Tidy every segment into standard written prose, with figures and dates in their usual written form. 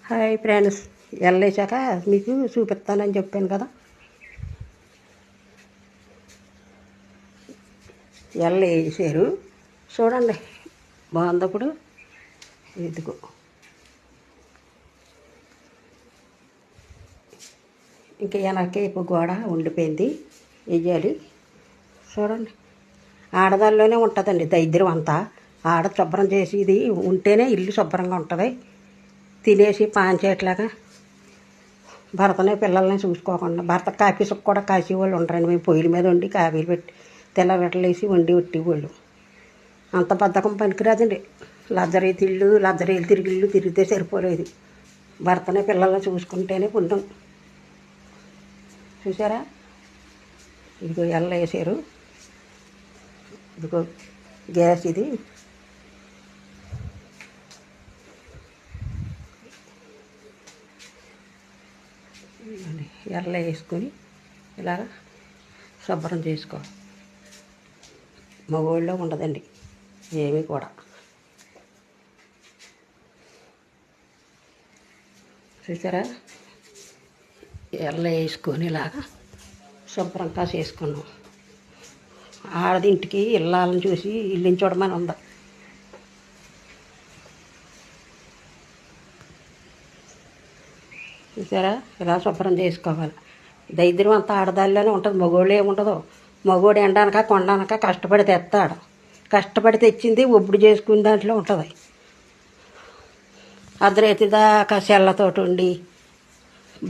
Hi friends, వెళ్ళేసాక మీకు చూపిస్తానని చెప్పాను కదా. వేసారు చూడండి, బాగుందప్పుడు. ఇదిగో ఇంకా వెనకేపు గోడ ఉండిపోయింది, వెయ్యాలి. చూడండి, ఆడదాల్లోనే ఉంటుందండి దరిద్రం అంతా. ఆడ శుభ్రం చేసి ఇది ఉంటేనే ఇల్లు శుభ్రంగా ఉంటుంది. తినేసి పాంచేట్లాగా భర్తనే పిల్లల్ని చూసుకోకుండా, భర్త కాఫీ సుక్క కూడా కాసే వాళ్ళు ఉంటారండి. మేము పొయ్యిల మీద వండి కాఫీలు పెట్టి తెల్లగట్టలు వేసి వండి వాళ్ళు. అంత బద్ధకం పనికిరాదండి. లద్దరీలు తిరిగిళ్ళు తిరిగితే సరిపోలేదు. భర్తనే పిల్లల్ని చూసుకుంటేనే పుణ్యం. చూసారా, ఇదిగో వేసారు. ఇదిగో గ్యాస్ ఇది. వేసుకొని ఇలాగ శుభ్రం చేసుకోవాలి. మగోళ్ళలో ఉండదండి ఏమీ కూడా. చూసారా, వేసుకొని ఇలాగా శుభ్రంగా చేసుకున్నాం. ఆడదింటికి ఇళ్ళని చూసి ఇల్లుని చూడమని ఉందా. చూసారా, ఇలా శుభ్రం చేసుకోవాలి. దరిద్రం అంతా ఆడదాల్లోనే ఉంటుంది, మగోళ్ళు ఏముంటుందో. మగోడు ఎండనక కొండనక కష్టపడి తెస్తాడు. కష్టపడి తెచ్చింది ఒప్పుడు చేసుకుని దాంట్లో ఉంటుంది. అర్ధరేతి దాకా చెల్లతోటి ఉండి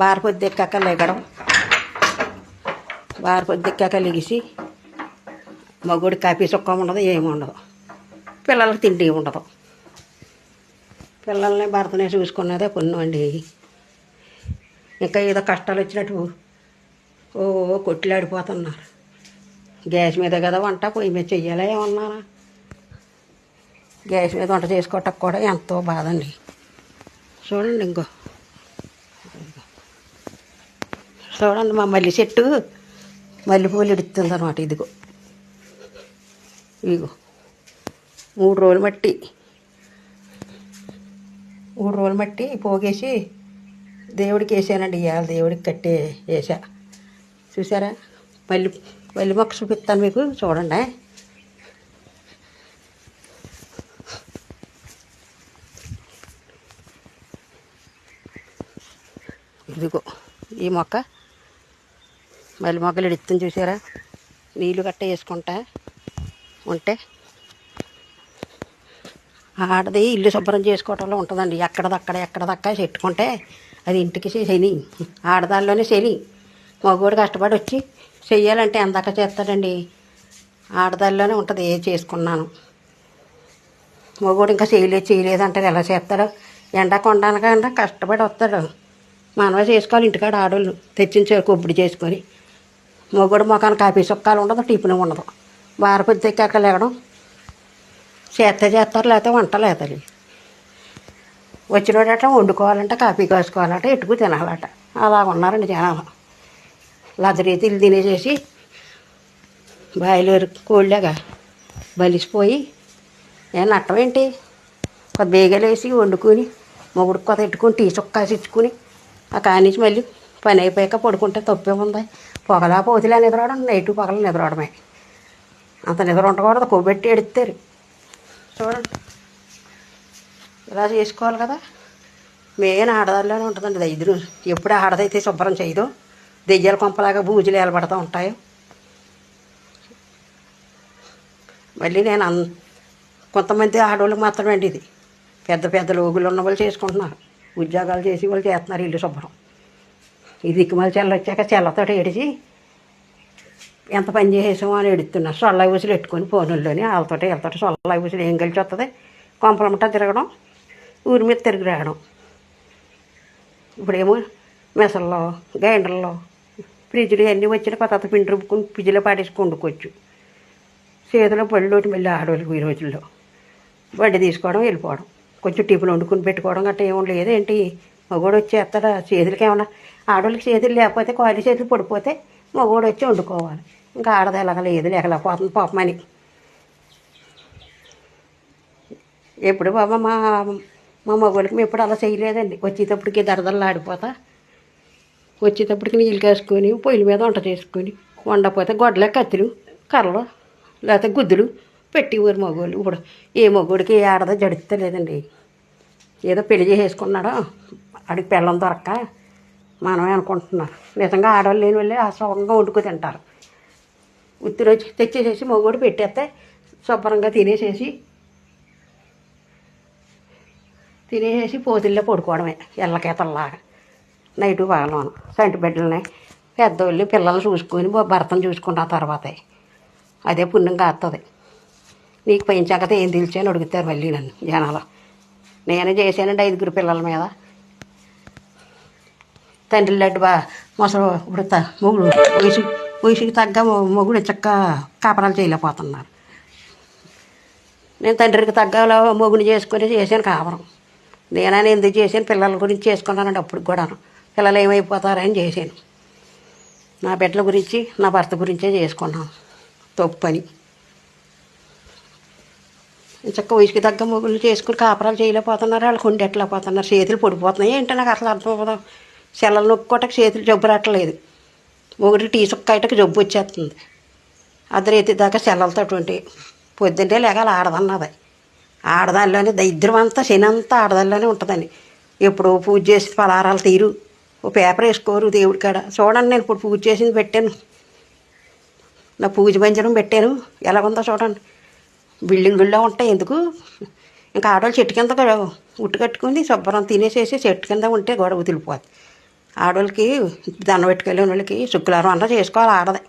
బారపొద్దు ఎక్కాక లెగడం, బారపొద్దు ఎక్కాక లెగిసి మగోడి కాఫీ సుక్క ఉండదు, ఏమి ఉండదు. పిల్లలకి తిండి ఉండదు. పిల్లల్ని భర్తనే చూసుకున్నదే పుణ్యం అండి. ఇంకా ఏదో కష్టాలు వచ్చినట్టు కొట్లాడిపోతున్నారు. గ్యాస్ మీద కదా వంట, పొయ్యి మీద చెయ్యాలా ఏమన్నారా. గ్యాస్ మీద వంట చేసుకోవటం కూడా ఎంతో బాధ అండి. చూడండి, చూడండి, మా మల్లి చెట్టు మల్లెపూలు ఎడుతుంది అనమాట. ఇదిగో 3 రోజులు మట్టి పోగేసి దేవుడికి వేసానండి. ఇవాళ దేవుడికి కట్టి వేసా. చూసారా, మల్లి మొక్క చూపిస్తాను మీకు, చూడండి. ఇదిగో ఈ మొక్క మల్లి మొక్కలు ఎడుతుంది. చూసారా, నీళ్ళు గట్ట వేసుకుంటా ఉంటే ఆడది ఇల్లు శుభ్రం చేసుకోవటంలో ఉంటుందండి. ఎక్కడదక్క చెట్టుకుంటే అది ఇంటికి శని, ఆడదాల్లోనే శని. మగవాడు కష్టపడి వచ్చి చెయ్యాలంటే ఎందాక చేస్తాడండి. ఆడదాల్లోనే ఉంటుంది ఏ చేసుకున్నాను. మగవాడు ఇంకా చేయలేదంటారు, ఎలా చేస్తాడో. ఎండ కొండనకన్నా కష్టపడి వస్తాడు. మనమే చేసుకోవాలి ఇంటికాడ ఆడవాళ్ళు తెచ్చిన కొబ్బడి చేసుకొని. మగవాడు మొఖాన్ని కాఫీ సుక్కాలు ఉండదు, టిఫిన్ ఉండదు. బారపొద్దు ఎక్కాక లేగడం చేస్తారు, లేకపోతే వంట లేతలి. వచ్చినోడట వండుకోవాలంట, కాఫీ కాసుకోవాలట, ఎట్టుకు తినాలట. అలాగ ఉన్నారండి జనాలు. లద్దరీతి ఇల్లు తినేసేసి బాయిలేరు కోళ్ళగా బలిసిపోయి నట్టమేంటి. కొద్ది బేగలు వేసి వండుకొని మొగుడికి కొత్త ఎట్టుకొని టీ చుక్కాసి ఇచ్చుకుని ఆ కానించి మళ్ళీ పని అయిపోయాక పడుకుంటే తప్పే ఉంది. పొగలా పోతులే నిద్రవడం, నైటు పగల నిద్రవడమే. అంత నిద్ర ఉండకూడదు, కొవ్వెట్టి ఎడుతారు. చూడండి, ఇలా చేసుకోవాలి కదా. మెయిన్ ఆడదాల్లోనే ఉంటుందండి దరిద్రం. ఎప్పుడు ఆడదైతే శుభ్రం చేయదు, దెయ్యాల కొంపలాగా బూజులు ఏలబడుతూ ఉంటాయి. మళ్ళీ నేను కొంతమంది ఆడవాళ్ళకి మాత్రమే అండి ఇది. పెద్ద లోగులు ఉన్న వాళ్ళు చేసుకుంటున్నారు, ఉద్యోగాలు చేసి వాళ్ళు చేస్తున్నారు ఇల్లు శుభ్రం. ఈ దిక్కుమాలి చెల్ల వచ్చాక చెల్లతో ఏడిచి ఎంత పని చేసేసామో అని ఎడుతున్నారు. సొల్ల ఊసులు పెట్టుకొని ఫోనుల్లోని వీళ్ళతో సొల్ల ఊసులు ఏం కలిసి వస్తుంది. కొంపలమట తిరగడం, ఊరి మీద తిరిగి రావడం. ఇప్పుడేమో మెసల్లో, గ్రైండర్లో, ఫ్రిడ్జ్లు అన్నీ వచ్చిన కొత్త పిండి రుబ్బుకుని ఫ్రిడ్జ్లో పాడేసి వండుకోవచ్చు. చేతిలో పళ్ళోటి మళ్ళీ ఆడవాళ్ళకి ఈ రోజుల్లో బండి తీసుకోవడం వెళ్ళిపోవడం. కొంచెం టిఫిన్ వండుకుని పెట్టుకోవడం గట్రా ఏమో లేదేంటి. మగోడు వచ్చి ఎత్తడా చేతులకి ఏమన్నా. ఆడవాళ్ళకి చేతులు లేకపోతే కాలి చేతులు పడిపోతే మగోడు వచ్చి వండుకోవాలి. ఇంకా ఆడది ఎలాగ లేదు, లేకపోతుంది పాపమని. ఎప్పుడు బాబా మా మా మగవాళ్ళకి మేము ఎప్పుడు అలా చేయలేదండి. వచ్చేటప్పటికి దరదరలు ఆడిపోతా వచ్చేటప్పటికి నీళ్ళు కాసుకొని పొయ్యిల మీద వంట చేసుకొని వండకపోతే గొడ్డలే కత్తులు కర్రలు లేకపోతే గుద్దులు పెట్టేవారు మగవాళ్ళు. ఇప్పుడు ఏ మగవాడికి ఏ ఆడదో జడుస్తలేదండి. ఏదో పెళ్లి చేసేసుకున్నాడో అడిగి పిల్లం దొరక్క మనమే అనుకుంటున్నారు. నిజంగా ఆడవాళ్ళు లేని వాళ్ళే అసహంగా వండుకు తింటారు. ఉత్తి రోజు తెచ్చేసేసి మగవాడు పెట్టేస్తే శుభ్రంగా తినేసేసి పోతుల్లో పడుకోవడమే ఎల్లకేతల్లాగా నైటు పగలను సంటి బిడ్డలని పెద్దోళ్ళు పిల్లల్ని చూసుకొని భర్తను చూసుకున్న తర్వాతే అదే పుణ్యం కాస్తుంది. నీకు పెంచాకతే ఏం తెలిసి అని అడుగుతారు మళ్ళీ నన్ను జనాలు. నేనే చేశానండి 5 పిల్లల మీద. తండ్రి లడ్డు మొసలు ఇప్పుడు మొగుడు వయసుకి తగ్గ మొగుడు చక్క కాపరాలు చేయలేకపోతున్నారు. నేను తండ్రికి తగ్గ మొగుని చేసుకొని చేశాను కాపురం. నేనైనా ఎందుకు చేశాను, పిల్లల గురించి చేసుకున్నానండి. అప్పుడు కూడాను పిల్లలు ఏమైపోతారని చేశాను. నా బిడ్డల గురించి నా భర్త గురించే చేసుకున్నాను. తప్పని చక్క వయసుకి తగ్గ మొగుళ్ళు చేసుకుని కాపరాలు చేయలేకపోతున్నారు. వాళ్ళు కొండెట్టలేకపోతున్నారు. చేతులు పొడిపోతున్నాయి ఏంటో నాకు అసలు అర్థం అవ్వదు. సెల్లలు నొక్కోటకి చేతులు జబ్బు రావట్లేదు. మొగుడికి టీ సుక్క అయ్యటకి జబ్బు వచ్చేస్తుంది. అర్ధరేతి దాకా సెల్లలతో ఉంటాయి. పొద్దున్నే లేగాలి ఆడదన్నది. ఆడదాల్లోనే దరిద్రం అంతా శని అంతా ఆడదాల్లోనే ఉంటుందండి. ఎప్పుడు పూజ చేసి పలారాలు తీరు ఓ పేపర్ వేసుకోరు దేవుడి కాడ. చూడండి, నేను ఇప్పుడు పూజ చేసింది పెట్టాను, నా పూజ మంజరం పెట్టాను. ఎలాగుందో చూడండి. బిల్డింగుల్లో ఉంటాయి ఎందుకు. ఇంకా ఆడవాళ్ళు చెట్టు కింద ఉట్టు కట్టుకుని శుభ్రం తినేసేసి చెట్టు కింద ఉంటే గొడవ వదిలిపోద్ది. ఆడవాళ్ళకి దండం పెట్టుకెళ్ళిన వాళ్ళకి శుక్రవారం అన్నా చేసుకోవాలి. ఆడదే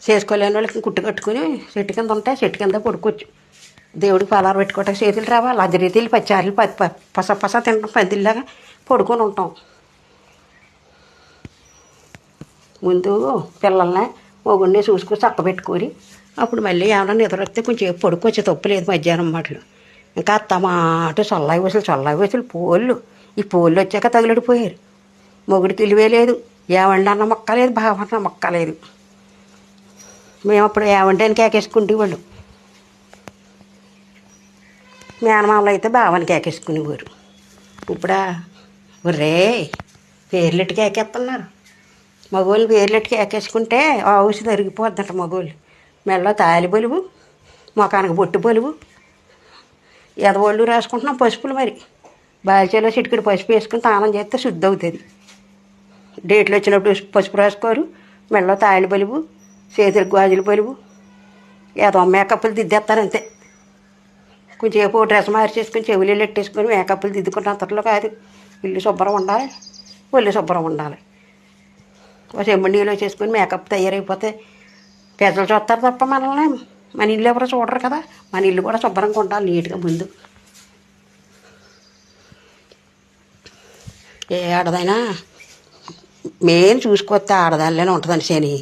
చేసుకోలేని వాళ్ళకి కుట్టు కట్టుకుని చెట్టు కింద ఉంటే చెట్టు కింద పడుకోవచ్చు. దేవుడికి పలారు పెట్టుకోవటానికి చేతులు రావాలి. అదిరీతీలు పచ్చారులు పస తింటాం. పందిల్లాగా పడుకొని ఉంటాం. ముందు పిల్లల్ని మొగుడిని చూసుకొని చక్క పెట్టుకొని అప్పుడు మళ్ళీ ఏమైనా నిద్ర వస్తే కొంచెం పడుకోవచ్చు. తప్పులేదు మధ్యాహ్నం మాటలు. ఇంకా అత్తమాట చొల్లాయి వయసులు పోళ్ళు. ఈ పోళ్ళు వచ్చాక తగిలిడిపోయారు. మొగుడికి విలువే లేదు. ఏవండి అన్న మొక్క లేదు, బావన్న మొక్క లేదు. మేము అప్పుడు ఏవండి అని కేకేసుకుంటేవాళ్ళు. మేనమామలు అయితే బావని కేకేసుకునేవారు. ఇప్పుడా ఒర్రే పేర్లెట్టు కేకేస్తున్నారు. మగోళ్ళు పేర్లెట్టు కేకేసుకుంటే ఆవుసి తరిగిపోద్దంట. మగోళ్ళు మెడలో తాలి బలువు, మొఖానికి బొట్టు బలువు, ఎదవాళ్ళు రాసుకుంటున్నాం పసుపులు. మరి బాల్చేలో చిటికెడు పసుపు వేసుకుని తానం చేస్తే శుద్ధి అవుతుంది. డేట్లు వచ్చినప్పుడు పసుపు రాసుకోరు. మెడలో తాళి బలువు, చేతులకు గాజులు బలువు, ఏదో మేకప్లు దిద్దేస్తారు అంతే. కొంచెం ఏపో డ్రెస్ మార్చేసుకొని చెవులు ఎట్టేసుకొని మేకప్లు దిద్దుకున్న అంతట్లో కాదు. ఇల్లు శుభ్రం ఉండాలి, ఒళ్ళు శుభ్రం ఉండాలి. ఒక చెమ్మడిలో చేసుకొని మేకప్ తయారైపోతే పెద్దలు చూస్తారు తప్ప మనల్ని మన ఇల్లు ఎవరో చూడరు కదా. మన ఇల్లు కూడా శుభ్రంగా ఉండాలి నీట్గా. ముందు ఏ ఆడదైనా మెయిన్ చూసుకొస్తే ఆడదానిలోనే ఉంటుందండి శని.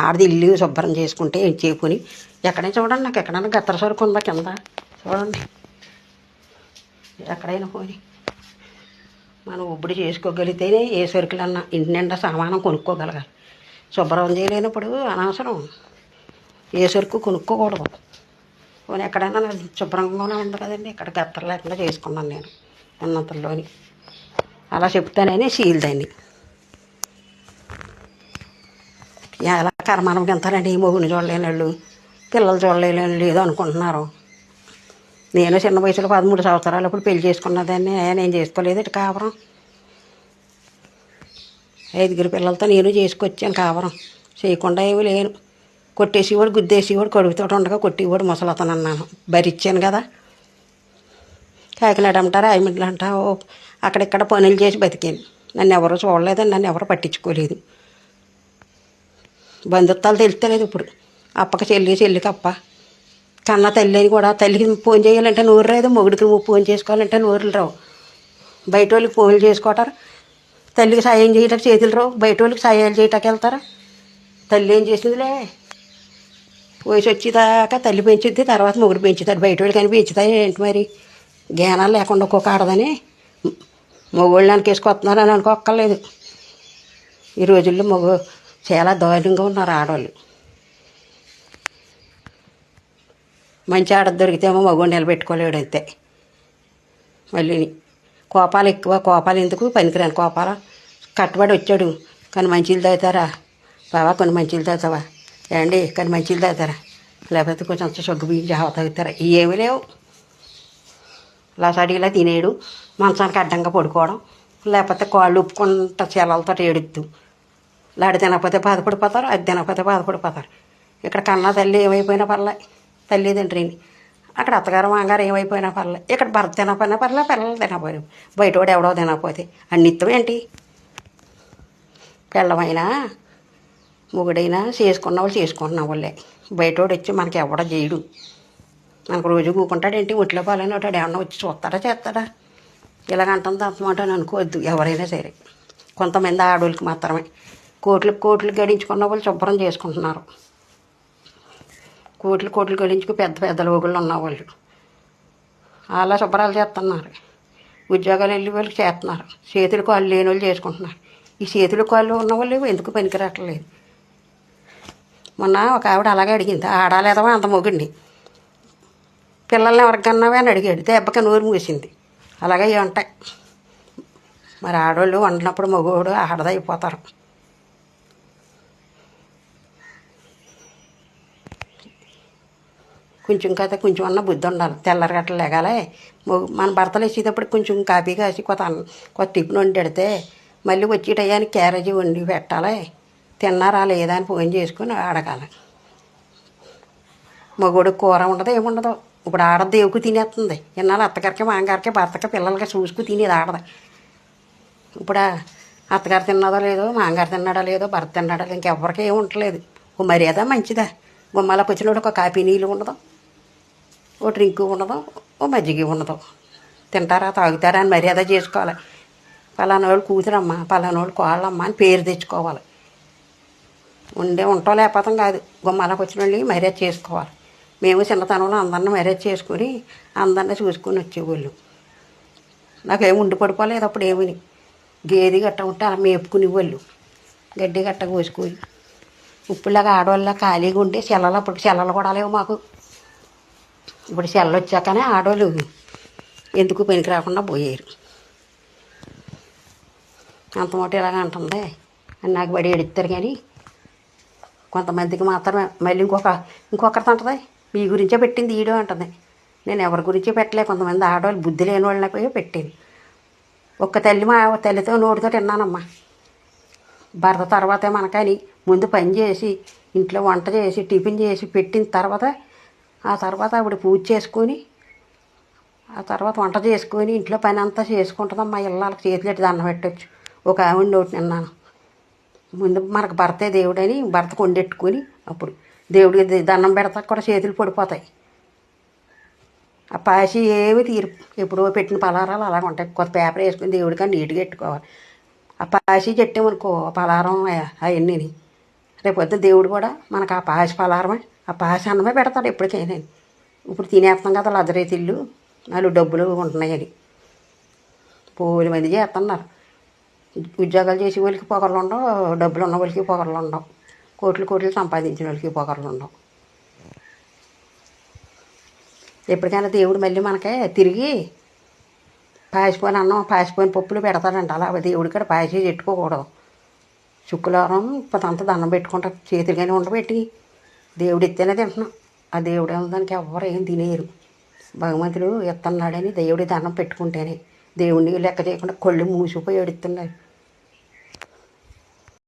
ఆడది ఇల్లు శుభ్రం చేసుకుంటే ఏం చేసుకొని ఎక్కడైనా చూడండి. నాకు ఎక్కడైనా గత్తర సరుకు ఉందా కింద చూడండి. ఎక్కడైనా పోని మనం ఒప్పుడు చేసుకోగలిగితేనే ఏ సరుకులన్నా ఇంటి నిండా సామానం కొనుక్కోగలగాలి. శుభ్రం చేయలేనప్పుడు అనవసరం ఏ సరుకు కొనుక్కోకూడదు. పోనీ ఎక్కడైనా శుభ్రంగానే ఉంది కదండి. ఇక్కడ గత్తర లేకుండా చేసుకున్నాను నేను ఉన్నంతలోని. అలా చెప్తానని సీల్దాన్ని. ఎలా కర్మానం తింటారండి మొగుని చూడలేని వాళ్ళు, పిల్లలు చూడలేని వాళ్ళు ఏదో అనుకుంటున్నారు. నేను చిన్న వయసులో 13 సంవత్సరాలు అప్పుడు పెళ్లి చేసుకున్నదాన్ని. నేను చేసుకోలేదు ఇటు కాపురం. 5 పిల్లలతో నేను చేసుకొచ్చాను కాపురం. చేయకుండా ఏమీ లేను. కొట్టేసేవాడు, గుద్దేసేవాడు, కడుపుతో ఉండగా కొట్టేవాడు ముసలతను అన్నాను. భరిచ్చాను కదా. కాకినాడ అంటారా, ఐమిడ్లు అంటారా, అక్కడిక్కడ పనులు చేసి బతికాను. నన్ను ఎవరు చూడలేదని, నన్ను ఎవరు పట్టించుకోలేదు. బంధుత్వాలు తెలుస్తలేదు ఇప్పుడు. అప్పకి చెల్లికి అప్ప కన్న తల్లి అని కూడా. తల్లికి ఫోన్ చేయాలంటే నోరు రాదు, మొగుడికి ఫోన్ చేసుకోవాలంటే నోరులు రావు. బయట వాళ్ళకి ఫోన్లు చేసుకోవటారు. తల్లికి సాయం చేయటానికి చేతులు రావు. బయట వాళ్ళకి సాయాలు చేయటానికి వెళ్తారా. తల్లి ఏం చేసిందిలే, వయసు వచ్చేదాకా తల్లి పెంచుద్ది, తర్వాత మొగుడు పెంచుతాడు. బయట వాళ్ళకి అని పెంచుతాయి ఏంటి మరి. జ్ఞానాలు లేకుండా ఒక్కొక్క ఆడదని మగవాళ్ళు వెనకేసుకొస్తున్నారని అనుకోక్కర్లేదు. ఈ రోజుల్లో చాలా దారుణంగా ఉన్నారు ఆడవాళ్ళు. మంచి ఆడ దొరికితేమో మగవాడు నిలబెట్టుకోలేడు అంతే. మళ్ళీని కోపాలు ఎక్కువ, కోపాలు ఎందుకు, పనికిరాని కోపాలు. కట్టుబడి వచ్చాడు, కానీ మంచిలు తాగుతారా బావా, కొన్ని మంచిలు తాగుతావా ఏమండి, కానీ మంచిలు తాగుతారా, లేకపోతే కొంచెం సగ్గు బియ్యం జావ తాగుతారా, ఏమీ లేవు. లసడిలా తినేయడు, మంచానికి అడ్డంగా పడుకోవడం, లేకపోతే కాళ్ళు ఉప్పుకుంటా చీలలతో ఏడుద్దు. లాడి తినకపోతే బాధపడిపోతారు, అది తినకపోతే బాధపడిపోతారు. ఇక్కడ కన్నా తల్లి ఏమైపోయినా పర్లే, తల్లిదండ్రిని. అక్కడ అత్తగారు మామగారు ఏమైపోయినా పర్లే, ఇక్కడ భర్త తినకపోయినా పర్లే, పిల్లలు తినకపోయినా, బయటోడు ఎవడో తినకపోతే అన్నిత్తం ఏంటి. పిల్లమైనా మొగుడైనా చేసుకున్న వాళ్ళు చేసుకున్న వాళ్ళే. బయటోడు వచ్చి మనకి ఎవడో చేయడు. మనకు రోజు కూకుంటాడేంటి, ఒంట్లో పాలని ఉంటాడు, ఏమన్నా వచ్చి చూస్తాడా చేస్తాడా. ఇలాగంటుంది అంతమాట అని అనుకోవద్దు ఎవరైనా సరే. కొంతమంది ఆడవాళ్ళకి మాత్రమే. కోట్లు కోట్లు గడించుకున్న వాళ్ళు శుభ్రం చేసుకుంటున్నారు. కోట్లు కోట్లు గడించుకు పెద్ద పెద్ద లోగుళ్ళు ఉన్నవాళ్ళు అలా శుభ్రాలు చేస్తున్నారు. ఉద్యోగాలు వెళ్ళి వాళ్ళకి చేస్తున్నారు. చేతులు కాళ్ళు లేని వాళ్ళు చేసుకుంటున్నారు. ఈ చేతులు కాళ్ళు ఉన్న వాళ్ళు ఎందుకు పనికిరావట్లేదు. మొన్న ఒక ఆవిడ అలాగే అడిగింది, ఆడాలేదవా అంత మొగుడిని, పిల్లల్ని ఎవరికన్నావే అని అడిగాడు, దెబ్బకి నోరు మూసింది. అలాగే ఉంటాయి మరి. ఆడవాళ్ళు వండినప్పుడు మగవాడు ఆడదైపోతారు. కొంచెం కదా కొంచెం అన్న బుద్ధి ఉండాలి. తెల్లరి గట్టలు లేగాలి. మన భర్తలు వేసేటప్పుడు కొంచెం కాఫీ కాసి కొత్త టిఫిన్ వండి పెడితే మళ్ళీ వచ్చే టయానికి క్యారేజీ వండి పెట్టాలి. తిన్నారా లేదా అని ఫోన్ చేసుకుని అడగాలి. మగోడికి కూర ఉండదు, ఏముండదు. ఇప్పుడు ఆడ దేవుకు తినేస్తుంది. ఇన్నాళ్ళు అత్తగారికి మామగారికి భర్తకి పిల్లలకి చూసుకు తినేది ఆడది. ఇప్పుడు అత్తగారు తిన్నదో లేదో, మామగారు తిన్నాడో లేదో, భర్త తిన్నాడో లేదో, ఇంకెవ్వరికి ఏమి ఉండలేదు. ఓ మర్యాద మంచిదా. గుమ్మాలకు వచ్చినోడు ఒక కాఫీ నీళ్ళు ఉండదు, ఓ డ్రింకు ఉండదు, ఓ మజ్జిగ ఉండదు. తింటారా తాగుతారా అని మర్యాద చేసుకోవాలి. పలానా వాళ్ళు కూతురమ్మ, పలానా వాళ్ళు కోళ్ళమ్మ అని పేరు తెచ్చుకోవాలి. ఉంటాం లేకపోతాం కాదు. గుమ్మాలకు వచ్చిన వాళ్ళని మర్యాద చేసుకోవాలి. మేము చిన్నతనంలో అందరిని మర్యాద చేసుకుని అందరిని చూసుకొని వచ్చేవాళ్ళు. నాకేమి ఉండి పడిపోలేదు అప్పుడు. ఏమని గేది గట్ట ఉంటే అలా మేపుకుని వాళ్ళు గడ్డి గట్ట కోసుకొని. ఇప్పుడులాగా ఆడవాళ్ళ ఖాళీగా ఉంటే సెల్లలు, అప్పుడు సెల్లలు కూడా లేవు మాకు. ఇప్పుడు సెల్లలు వచ్చాకనే ఆడవాళ్ళు ఎందుకు పనికి రాకుండా పోయారు. అంతమాట ఇలాగ అంటుంది అని నాకు బడి ఎడుతారు. కానీ కొంతమందికి మాత్రమే. మళ్ళీ ఇంకొకరితో అంటుంది, మీ గురించే పెట్టింది ఈడో అంటుంది. నేను ఎవరి గురించి పెట్టలే. కొంతమంది ఆడవాళ్ళు బుద్ధి లేని వాళ్ళకి పెట్టింది. ఒక్క తల్లి మా తల్లితో నోటితో తిన్నానమ్మా. భర్త తర్వాతే మనకని ముందు పని చేసి ఇంట్లో వంట చేసి టిఫిన్ చేసి పెట్టిన తర్వాత, ఆ తర్వాత ఆవిడ పూజ చేసుకొని, ఆ తర్వాత వంట చేసుకొని ఇంట్లో పని అంతా చేసుకుంటుందమ్మా. ఇళ్ళకి చేతులెట్టి దండం పెట్టచ్చు. ఒక ఆవిడ నోటి నిన్నాను. ముందు మనకు భర్తే దేవుడని భర్త కొండెట్టుకొని అప్పుడు దేవుడికి దండం పెడతా కూడా చేతులు పడిపోతాయి. ఆ పాసి ఏమి తీరు. ఎప్పుడో పెట్టిన పలారాలు అలాగ ఉంటాయి. కొత్త పేపర్ వేసుకుని దేవుడికి నీట్గా పెట్టుకోవాలి. ఆ పాసి చెట్టామనుకో పలారం అవన్నీ రేపు పొద్దున దేవుడు కూడా మనకు ఆ పాసి పలారమే, ఆ పాసి అన్నమే పెడతాడు ఎప్పటికైనా. ఇప్పుడు తినేస్తాం కదా లజరేతిళ్ళు, వాళ్ళు డబ్బులు ఉంటున్నాయని పోలి మంది చేస్తున్నారు. ఉద్యోగాలు చేసే వాళ్ళకి పొగర్లు ఉండవు, డబ్బులు ఉన్న వాళ్ళకి పొగర్లు ఉండవు, కోట్లు కోట్లు సంపాదించిన వాళ్ళకి పొగర్లు ఉండవు. ఎప్పటికైనా దేవుడు మళ్ళీ మనకే తిరిగి పాసిపోయిన అన్నం పాసిపోయిన పప్పులు పెడతాడంట. అలా దేవుడి కాడ పాసి పెట్టుకోకూడదు. శుక్రవారం అంతా దండం పెట్టుకుంటారు. చేతులుగానే ఉండబెట్టి దేవుడు ఎత్తేనే తింటున్నాం. ఆ దేవుడు దానికి ఎవ్వరు ఏం తినేరు. భగవంతుడు ఎత్తన్నాడని దేవుడి దండం పెట్టుకుంటేనే దేవుడిని లెక్క చేయకుండా కళ్ళు మూసిపోయి ఎడుతున్నారు.